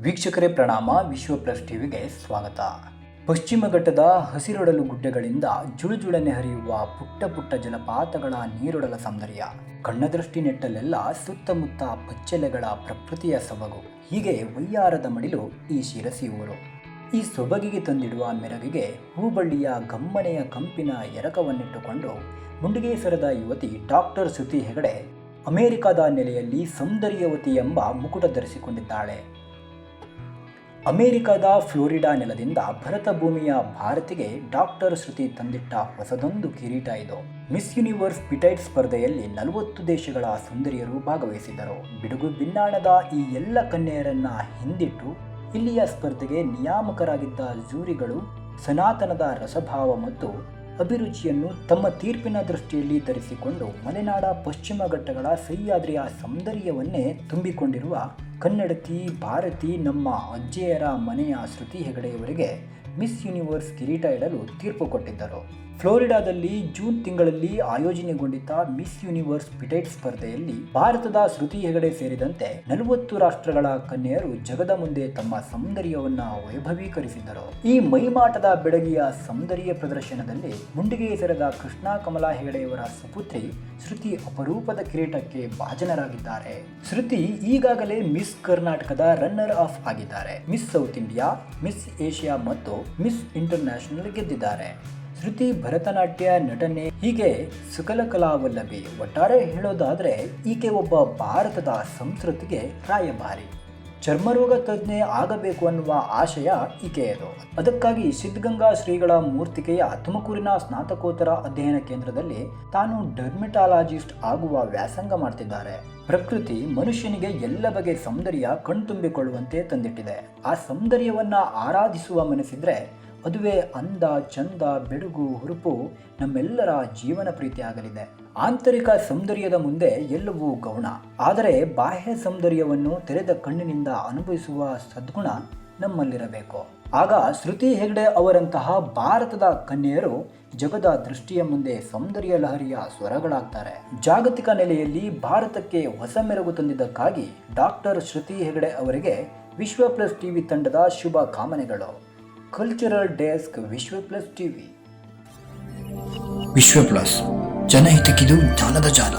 ವೀಕ್ಷಕರೇ ಪ್ರಣಾಮ. ವಿಶ್ವ ಪ್ಲಸ್ ಟಿವಿಗೆ ಸ್ವಾಗತ. ಪಶ್ಚಿಮ ಘಟ್ಟದ ಹಸಿರೊಡಲು ಗುಡ್ಡಗಳಿಂದ ಜುಳುಜುಳನೆ ಹರಿಯುವ ಪುಟ್ಟ ಪುಟ್ಟ ಜಲಪಾತಗಳ ನೀರೊಡಲ ಸೌಂದರ್ಯ, ಕಣ್ಣದೃಷ್ಟಿ ನೆಟ್ಟಲೆಲ್ಲ ಸುತ್ತಮುತ್ತ ಪಚ್ಚೆಲೆಗಳ ಪ್ರಕೃತಿಯ ಸೊಬಗು. ಹೀಗೆ ವಯ್ಯಾರದ ಮಡಿಲು ಈ ಶಿರಸಿ ಊರು. ಈ ಸೊಬಗಿಗೆ ತಂದಿಡುವ ಮೆರಗಿಗೆ ಹೂಬಳ್ಳಿಯ ಗಮ್ಮನೆಯ ಕಂಪಿನ ಎರಕವನ್ನಿಟ್ಟುಕೊಂಡು ಮುಂಡಿಗೇಸರದ ಯುವತಿ ಡಾಕ್ಟರ್ ಶ್ರುತಿ ಹೆಗಡೆ ಅಮೆರಿಕದ ನೆಲೆಯಲ್ಲಿ ಸೌಂದರ್ಯವತಿ ಎಂಬ ಮುಕುಟ ಧರಿಸಿಕೊಂಡಿದ್ದಾಳೆ. ಅಮೆರಿಕದ ಫ್ಲೋರಿಡಾ ನೆಲದಿಂದ ಭರತ ಭೂಮಿಯ ಭಾರತಿಗೆ ಡಾಕ್ಟರ್ ಶ್ರುತಿ ತಂದಿಟ್ಟ ಹೊಸದೊಂದು ಕಿರೀಟ ಇದು. ಮಿಸ್ ಯೂನಿವರ್ಸ್ ಪಿಟೈಟ್ ಸ್ಪರ್ಧೆಯಲ್ಲಿ 40 ದೇಶಗಳ ಸುಂದರಿಯರು ಭಾಗವಹಿಸಿದ್ದರು. ಬಿಡುಗು ಬಿನ್ನಾಣದ ಈ ಎಲ್ಲ ಕನ್ಯೆಯರನ್ನ ಹಿಂದಿಟ್ಟು ಇಲ್ಲಿಯ ಸ್ಪರ್ಧೆಗೆ ನಿಯಾಮಕರಾಗಿದ್ದ ಜೂರಿಗಳು ಸನಾತನದ ರಸಭಾವ ಮತ್ತು ಅಭಿರುಚಿಯನ್ನು ತಮ್ಮ ತೀರ್ಪಿನ ದೃಷ್ಟಿಯಲ್ಲಿ ಧರಿಸಿಕೊಂಡು ಮಲೆನಾಡ ಪಶ್ಚಿಮ ಘಟ್ಟಗಳ ಸಹ್ಯಾದ್ರಿಯ ಸೌಂದರ್ಯವನ್ನೇ ತುಂಬಿಕೊಂಡಿರುವ ಕನ್ನಡತಿ ಭಾರತಿ ನಮ್ಮ ಅಜ್ಜಿಯರ ಮನೆಯ ಶ್ರುತಿ ಹೆಗಡೆಯವರಿಗೆ ಮಿಸ್ ಯೂನಿವರ್ಸ್ ಕಿರೀಟ ಇಡಲು ತೀರ್ಪು ಕೊಟ್ಟಿದ್ದರು. ಫ್ಲೋರಿಡಾದಲ್ಲಿ ಜೂನ್ ತಿಂಗಳಲ್ಲಿ ಆಯೋಜನೆಗೊಂಡಿದ್ದ ಮಿಸ್ ಯೂನಿವರ್ಸ್ ಪಿಟೈಟ್ ಸ್ಪರ್ಧೆಯಲ್ಲಿ ಭಾರತದ ಶ್ರುತಿ ಹೆಗಡೆ ಸೇರಿದಂತೆ 40 ರಾಷ್ಟ್ರಗಳ ಕನ್ಯೆಯರು ಜಗದ ಮುಂದೆ ತಮ್ಮ ಸೌಂದರ್ಯವನ್ನ ವೈಭವೀಕರಿಸಿದ್ದರು. ಈ ಮೈಮಾಟದ ಬೆಡಗಿಯ ಸೌಂದರ್ಯ ಪ್ರದರ್ಶನದಲ್ಲಿ ಮುಂಡಿಗೇಸರದ ಕೃಷ್ಣ ಕಮಲಾ ಹೆಗಡೆಯವರ ಸುಪುತ್ರಿ ಶ್ರುತಿ ಅಪರೂಪದ ಕಿರೀಟಕ್ಕೆ ಭಾಜನರಾಗಿದ್ದಾರೆ. ಶ್ರುತಿ ಈಗಾಗಲೇ ಮಿಸ್ ಕರ್ನಾಟಕದ ರನ್ನರ್ ಅಪ್ ಆಗಿದ್ದಾರೆ. Miss south India, miss Asia ಮತ್ತು ಮಿಸ್ ಇಂಟರ್ನ್ಯಾಷನಲ್ ಗೆದ್ದಿದ್ದಾರೆ. ಶ್ರುತಿ ಭರತನಾಟ್ಯ, ನಟನೆ, ಹೀಗೆ ಸಕಲ ಕಲಾವಲ್ಲಭಿ. ಒಟ್ಟಾರೆ ಹೇಳೋದಾದ್ರೆ ಈಕೆ ಒಬ್ಬ ಭಾರತದ ಸಂಸ್ಕೃತಿಗೆ ರಾಯಭಾರಿ. ಚರ್ಮರೋಗ ತಜ್ಞೆ ಆಗಬೇಕು ಅನ್ನುವ ಆಶಯ ಈಕೆಯದು. ಅದಕ್ಕಾಗಿ ಸಿದ್ಧಗಂಗಾ ಶ್ರೀಗಳ ಮೂರ್ತಿಕೆಯ ತುಮಕೂರಿನ ಸ್ನಾತಕೋತ್ತರ ಅಧ್ಯಯನ ಕೇಂದ್ರದಲ್ಲಿ ತಾನು ಡರ್ಮಿಟಾಲಜಿಸ್ಟ್ ಆಗುವ ವ್ಯಾಸಂಗ ಮಾಡ್ತಿದ್ದಾರೆ. ಪ್ರಕೃತಿ ಮನುಷ್ಯನಿಗೆ ಎಲ್ಲ ಬಗೆಯ ಸೌಂದರ್ಯ ಕಣ್ತುಂಬಿಕೊಳ್ಳುವಂತೆ ತಂದಿಟ್ಟಿದೆ. ಆ ಸೌಂದರ್ಯವನ್ನ ಆರಾಧಿಸುವ ಮನಸ್ಸಿದ್ರೆ ಅದುವೇ ಅಂದ, ಚಂದ, ಬೆಡುಗು, ಹುರುಪು ನಮ್ಮೆಲ್ಲರ ಜೀವನ ಪ್ರೀತಿ ಆಗಲಿದೆ. ಆಂತರಿಕ ಸೌಂದರ್ಯದ ಮುಂದೆ ಎಲ್ಲವೂ ಗೌಣ. ಆದರೆ ಬಾಹ್ಯ ಸೌಂದರ್ಯವನ್ನು ತೆರೆದ ಕಣ್ಣಿನಿಂದ ಅನುಭವಿಸುವ ಸದ್ಗುಣ ನಮ್ಮಲ್ಲಿರಬೇಕು. ಆಗ ಶ್ರುತಿ ಹೆಗಡೆ ಅವರಂತಹ ಭಾರತದ ಕನ್ಯೆಯರು ಜಗದ ದೃಷ್ಟಿಯ ಮುಂದೆ ಸೌಂದರ್ಯ ಲಹರಿಯ ಸ್ವರಗಳಾಗ್ತಾರೆ. ಜಾಗತಿಕ ನೆಲೆಯಲ್ಲಿ ಭಾರತಕ್ಕೆ ಹೊಸ ಮೆರುಗು ತಂದಿದ್ದಕ್ಕಾಗಿ ಡಾಕ್ಟರ್ ಶ್ರುತಿ ಹೆಗಡೆ ಅವರಿಗೆ ವಿಶ್ವ ಪ್ಲಸ್ ಟಿವಿ ತಂಡದ ಶುಭ ಕಾಮನೆಗಳು. ಕಲ್ಚರಲ್ ಡೆಸ್ಕ್, ವಿಶ್ವ ಪ್ಲಸ್ ಟಿವಿ. ವಿಶ್ವ ಪ್ಲಸ್, ಜನಹಿತಕ್ಕಿದು ಜ್ಞಾನದ ಜಾಲ.